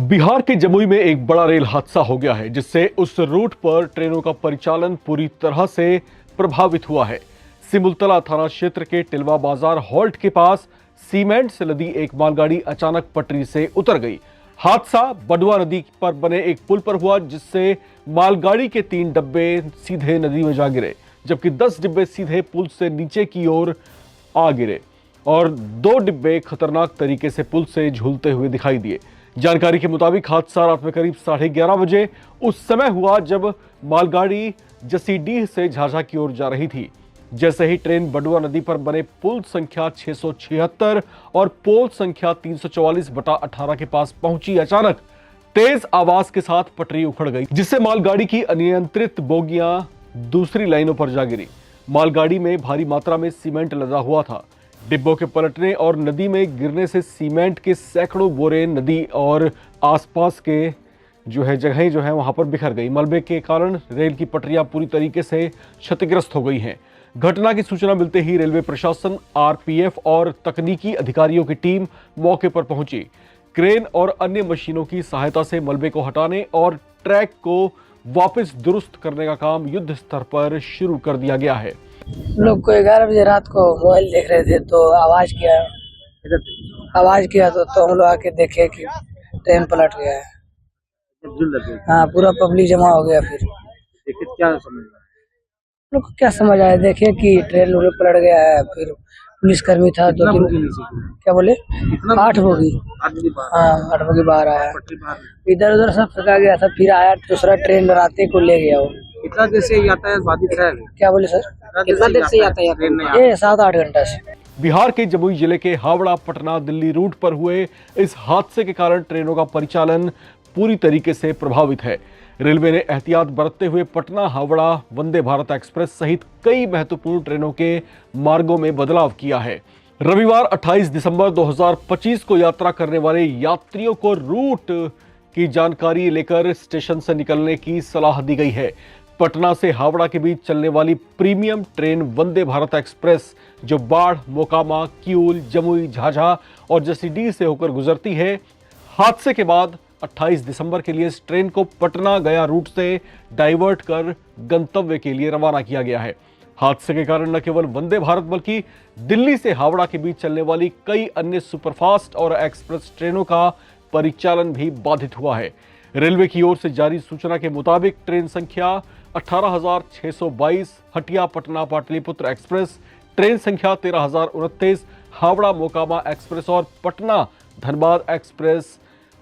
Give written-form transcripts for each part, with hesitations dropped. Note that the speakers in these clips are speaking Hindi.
बिहार के जमुई में एक बड़ा रेल हादसा हो गया है, जिससे उस रूट पर ट्रेनों का परिचालन पूरी तरह से प्रभावित हुआ है। सिमुलतला थाना क्षेत्र के टिलवा बाजार हॉल्ट के पास सीमेंट से लदी एक मालगाड़ी अचानक पटरी से उतर गई। हादसा बडुआ नदी पर बने एक पुल पर हुआ, जिससे मालगाड़ी के 3 डिब्बे सीधे नदी में जा गिरे, जबकि 10 डिब्बे सीधे पुल से नीचे की ओर आ गिरे और 2 डिब्बे खतरनाक तरीके से पुल से झूलते हुए दिखाई दिए। जानकारी के मुताबिक हादसा रात में करीब 11:30 बजे उस समय हुआ जब मालगाड़ी जसीडीह से झाझा की ओर जा रही थी। जैसे ही ट्रेन बडुआ नदी पर बने पुल संख्या 676 और पोल संख्या 344/18 के पास पहुंची, अचानक तेज आवाज के साथ पटरी उखड़ गई, जिससे मालगाड़ी की अनियंत्रित बोगियां दूसरी लाइनों पर जा गिरी। मालगाड़ी में भारी मात्रा में सीमेंट लदा हुआ था। डिब्बों के पलटने और नदी में गिरने से सीमेंट के सैकड़ों बोरे नदी और आसपास के जगहें वहां पर बिखर गई। मलबे के कारण रेल की पटरियां पूरी तरीके से क्षतिग्रस्त हो गई हैं। घटना की सूचना मिलते ही रेलवे प्रशासन, आरपीएफ और तकनीकी अधिकारियों की टीम मौके पर पहुंची। क्रेन और अन्य मशीनों की सहायता से मलबे को हटाने और ट्रैक को वापस दुरुस्त करने का काम युद्ध स्तर पर शुरू कर दिया गया है। लोग को 11 बजे रात को मोबाइल देख रहे थे तो आवाज किया तो हम लोग आके देखे कि ट्रेन पलट गया है। हाँ, पूरा पब्लिक जमा हो गया। फिर क्या समझ लोग को क्या समझ आया, देखे कि ट्रेन पलट गया है। फिर पुलिसकर्मी था तो क्या बोले 8 बोगी। हाँ, 8 बोगी बाहर आया, इधर उधर सब फेंका गया था। फिर आया दूसरा ट्रेन राते को ले गया। वो कितना देर से यातायात बाधित है? क्या बोले सर, कितना देर से यातायात? ये 7-8 घंटा से। बिहार के जमुई जिले के हावड़ा पटना दिल्ली रूट पर हुए इस हादसे के कारण ट्रेनों का परिचालन पूरी तरीके से प्रभावित है। रेलवे ने एहतियात बरतते हुए पटना हावड़ा वंदे भारत एक्सप्रेस सहित कई महत्वपूर्ण ट्रेनों के मार्गों में बदलाव किया है। रविवार 28 दिसंबर 2025 को यात्रा करने वाले यात्रियों को रूट की जानकारी लेकर स्टेशन से निकलने की सलाह दी गई है। पटना से हावड़ा के बीच चलने वाली premium train Vande Bharat express, जो बाढ़, मोकामा, किऊल, जमुई, झाझा और जसीडीह से होकर गुजरती है, हादसे के बाद 28 दिसंबर के लिए इस ट्रेन को पटना गया रूट से डाइवर्ट कर गंतव्य के लिए रवाना किया गया है। हादसे के कारण न केवल वंदे भारत बल्कि दिल्ली से हावड़ा के बीच चलने वाली कई अन्य सुपरफास्ट और एक्सप्रेस ट्रेनों का परिचालन भी बाधित हुआ है। रेलवे की ओर से जारी सूचना के मुताबिक ट्रेन संख्या 18,622 हटिया पटना पाटलिपुत्र एक्सप्रेस, ट्रेन संख्या 13,029 हावड़ा मोकामा एक्सप्रेस और पटना धनबाद एक्सप्रेस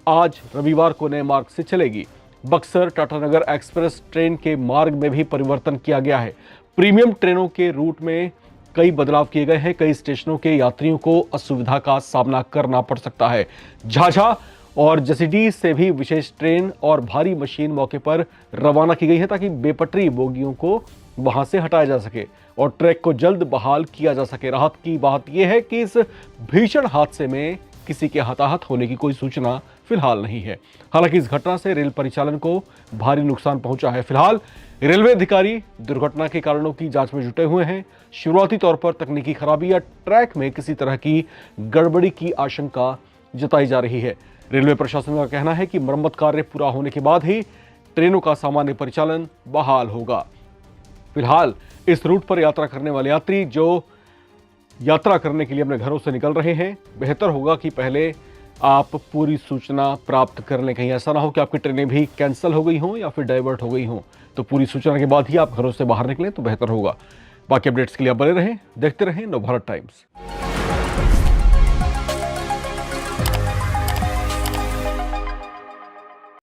आज रविवार को नए मार्ग से चलेगी। बक्सर टाटानगर एक्सप्रेस ट्रेन के मार्ग में भी परिवर्तन किया गया है। प्रीमियम ट्रेनों के रूट में कई बदलाव किए गए हैं। कई स्टेशनों के यात्रियों को असुविधा का सामना करना पड़ सकता है। झाझा और जसीडीह से भी विशेष ट्रेन और भारी मशीन मौके पर रवाना की गई है, ताकि बेपटरी बोगियों को वहां से हटाया जा सके और ट्रैक को जल्द बहाल किया जा सके। राहत की बात यह है कि इस भीषण हादसे में किसी के हताहत होने की कोई सूचना फिलहाल नहीं है। हालांकि इस घटना से रेल परिचालन को भारी नुकसान पहुंचा है। फिलहाल रेलवे अधिकारी दुर्घटना के कारणों की जांच में जुटे हुए हैं। शुरुआती तौर पर तकनीकी खराबी या ट्रैक में किसी तरह की गड़बड़ी की आशंका जताई जा रही है। रेलवे प्रशासन का कहना है कि मरम्मत कार्य पूरा होने के बाद ही ट्रेनों का सामान्य परिचालन बहाल होगा। फिलहाल इस रूट पर यात्रा करने वाले यात्री जो यात्रा करने के लिए अपने घरों से निकल रहे हैं, बेहतर होगा कि पहले आप पूरी सूचना प्राप्त कर लें। कहीं ऐसा ना हो कि आपकी ट्रेनें भी कैंसिल हो गई हों या फिर डाइवर्ट हो गई हों। तो पूरी सूचना के बाद ही आप घरों से बाहर निकलें तो बेहतर होगा। बाकी अपडेट्स के लिए आप बने रहें, देखते रहें नवभारत टाइम्स।